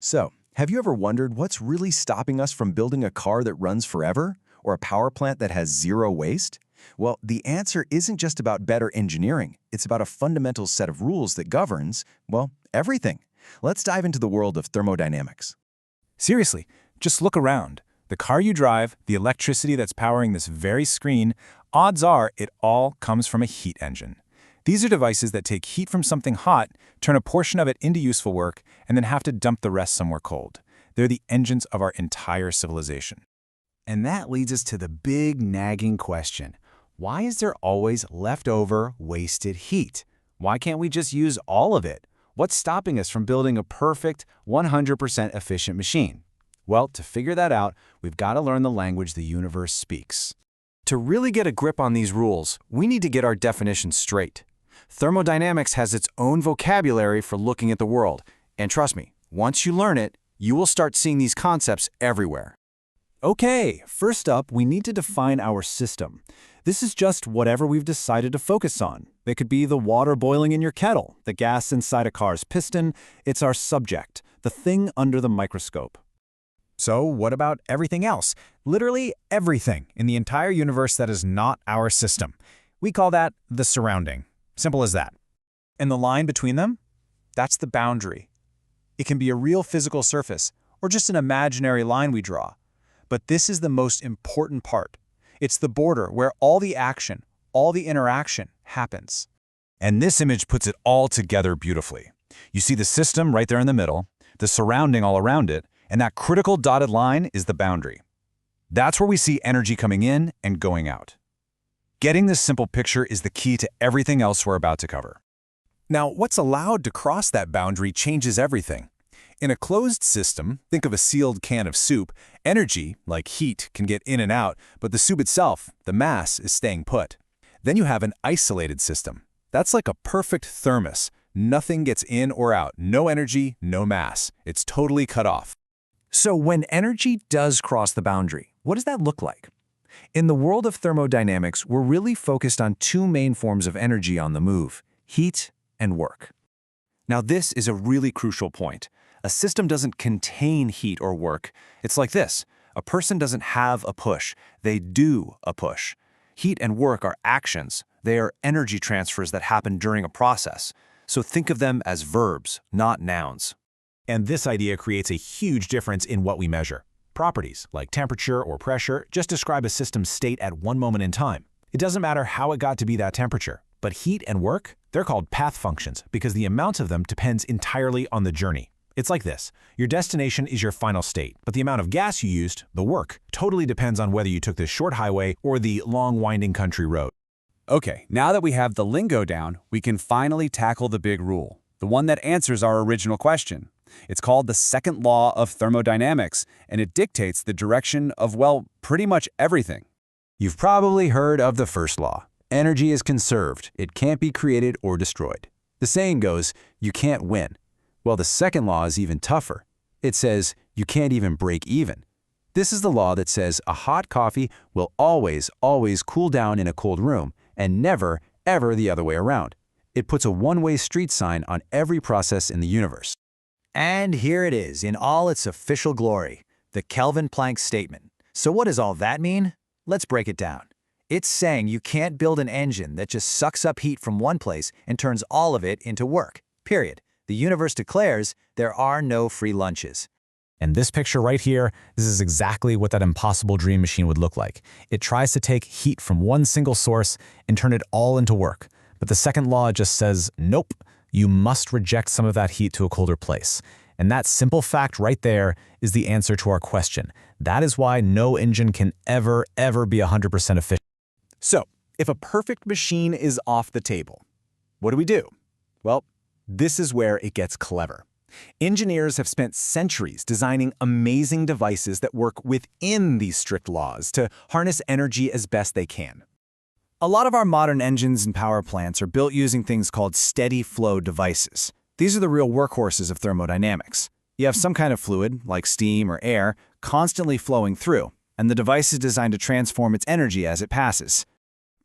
So, have you ever wondered what's really stopping us from building a car that runs forever? Or a power plant that has zero waste? Well, the answer isn't just about better engineering. It's about a fundamental set of rules that governs, well, everything. Let's dive into the world of thermodynamics. Seriously, just look around. The car you drive, the electricity that's powering this very screen, odds are it all comes from a heat engine. These are devices that take heat from something hot, turn a portion of it into useful work, and then have to dump the rest somewhere cold. They're the engines of our entire civilization. And that leads us to the big nagging question. Why is there always leftover, wasted heat? Why can't we just use all of it? What's stopping us from building a perfect, 100% efficient machine? Well, to figure that out, we've got to learn the language the universe speaks. To really get a grip on these rules, we need to get our definitions straight. Thermodynamics has its own vocabulary for looking at the world, and trust me, once you learn it, you will start seeing these concepts everywhere. Okay, first up, we need to define our system. This is just whatever we've decided to focus on. It could be the water boiling in your kettle, the gas inside a car's piston. It's our subject, the thing under the microscope. So what about everything else? Literally everything in the entire universe that is not our system. We call that the surrounding. Simple as that. And the line between them? That's the boundary. It can be a real physical surface or just an imaginary line we draw. But this is the most important part. It's the border where all the action, all the interaction happens. And this image puts it all together beautifully. You see the system right there in the middle, the surrounding all around it, and that critical dotted line is the boundary. That's where we see energy coming in and going out. Getting this simple picture is the key to everything else we're about to cover. Now, what's allowed to cross that boundary changes everything. In a closed system, think of a sealed can of soup, energy, like heat, can get in and out, but the soup itself, the mass, is staying put. Then you have an isolated system. That's like a perfect thermos. Nothing gets in or out, no energy, no mass. It's totally cut off. So when energy does cross the boundary, what does that look like? In the world of thermodynamics, we're really focused on two main forms of energy on the move: heat and work. Now, this is a really crucial point. A system doesn't contain heat or work. It's like this. A person doesn't have a push. They do a push. Heat and work are actions. They are energy transfers that happen during a process. So think of them as verbs, not nouns. And this idea creates a huge difference in what we measure. Properties, like temperature or pressure, just describe a system's state at one moment in time. It doesn't matter how it got to be that temperature. But heat and work, they're called path functions because the amount of them depends entirely on the journey. It's like this. Your destination is your final state, but the amount of gas you used, the work, totally depends on whether you took the short highway or the long winding country road. Okay, now that we have the lingo down, we can finally tackle the big rule, the one that answers our original question. It's called the second law of thermodynamics, and it dictates the direction of, well, pretty much everything. You've probably heard of the first law. Energy is conserved. It can't be created or destroyed. The saying goes, you can't win. Well, the second law is even tougher. It says you can't even break even. This is the law that says a hot coffee will always cool down in a cold room and never, ever the other way around. It puts a one-way street sign on every process in the universe. And here it is in all its official glory, the Kelvin-Planck statement. So what does all that mean? Let's break it down. It's saying you can't build an engine that just sucks up heat from one place and turns all of it into work, period. The universe declares there are no free lunches. And this picture right here, this is exactly what that impossible dream machine would look like. It tries to take heat from one single source and turn it all into work. But the second law just says, nope, you must reject some of that heat to a colder place. And that simple fact right there is the answer to our question. That is why no engine can ever be 100% efficient. So, if a perfect machine is off the table, what do? Well, this is where it gets clever. Engineers have spent centuries designing amazing devices that work within these strict laws to harness energy as best they can. A lot of our modern engines and power plants are built using things called steady flow devices. These are the real workhorses of thermodynamics. You have some kind of fluid, like steam or air, constantly flowing through, and the device is designed to transform its energy as it passes.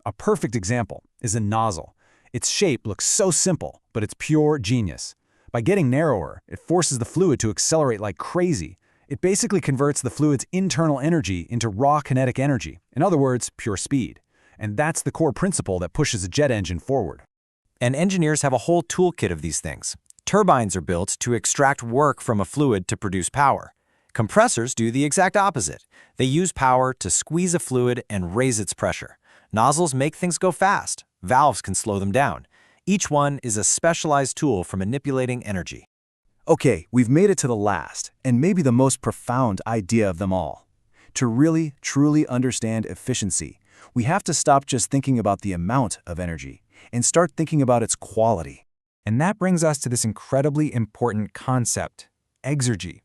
A perfect example is a nozzle. Its shape looks so simple, but it's pure genius. By getting narrower, it forces the fluid to accelerate like crazy. It basically converts the fluid's internal energy into raw kinetic energy, in other words, pure speed. And that's the core principle that pushes a jet engine forward. And engineers have a whole toolkit of these things. Turbines are built to extract work from a fluid to produce power. Compressors do the exact opposite. They use power to squeeze a fluid and raise its pressure. Nozzles make things go fast. Valves can slow them down. Each one is a specialized tool for manipulating energy. Okay, we've made it to the last, and maybe the most profound idea of them all. To really, truly understand efficiency, we have to stop just thinking about the amount of energy and start thinking about its quality. And that brings us to this incredibly important concept, exergy.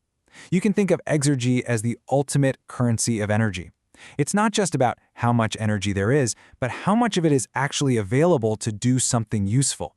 You can think of exergy as the ultimate currency of energy. It's not just about how much energy there is, but how much of it is actually available to do something useful.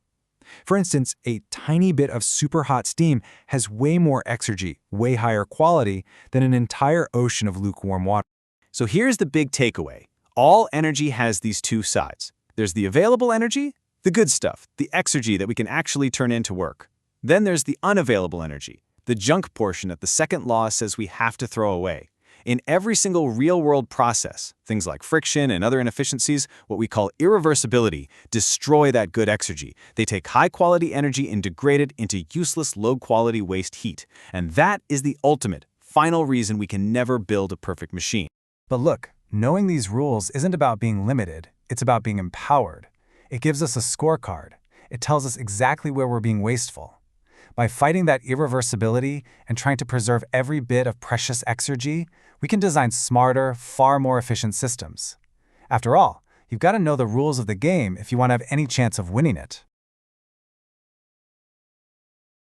For instance, a tiny bit of super hot steam has way more exergy, way higher quality, than an entire ocean of lukewarm water. So here's the big takeaway. All energy has these two sides. There's the available energy, the good stuff, the exergy that we can actually turn into work. Then there's the unavailable energy, the junk portion that the second law says we have to throw away. In every single real-world process, things like friction and other inefficiencies, what we call irreversibility, destroy that good exergy. They take high-quality energy and degrade it into useless, low-quality waste heat. And that is the ultimate, final reason we can never build a perfect machine. But look, knowing these rules isn't about being limited, it's about being empowered. It gives us a scorecard. It tells us exactly where we're being wasteful. By fighting that irreversibility and trying to preserve every bit of precious exergy, we can design smarter, far more efficient systems. After all, you've got to know the rules of the game if you want to have any chance of winning it.